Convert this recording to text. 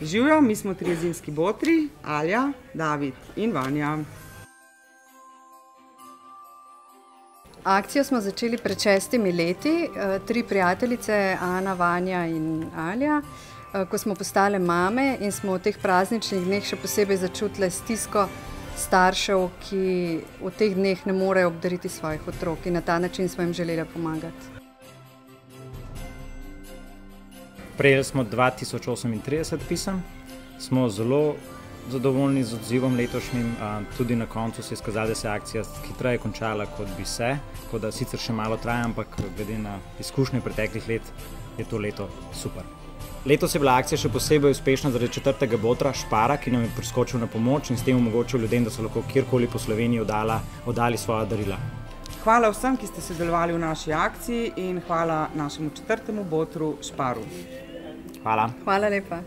Živjo, mi smo trije zimski botri, Alja, David in Vanja. Akcijo smo začeli pred 6 leti, 3 prijateljice, Ana, Vanja in Alja, ko smo postale mame in smo v teh prazničnih dneh še posebej začutile stisko staršev, ki v teh dneh ne morejo obdariti svojih otrok, in na ta način smo jim želeli pomagati. Prejeli smo 2038 pisem, smo zelo zadovoljni z odzivom letošnjim, tudi na koncu se je izkazalo, da se je akcija hitreje končala, kot bi se, tako da sicer še malo traja, ampak glede na izkušnje preteklih let je to leto super. Letos je bila akcija še posebej uspešna zaradi 4. botra Špara, ki nam je priskočil na pomoč in s tem omogočil ljudem, da so lahko kjerkoli po Sloveniji oddali svoja darila. Hvala vsem, ki ste sodelovali v naši akciji, in hvala našemu 4. botru Šparu. Hvala. Hvala lepa.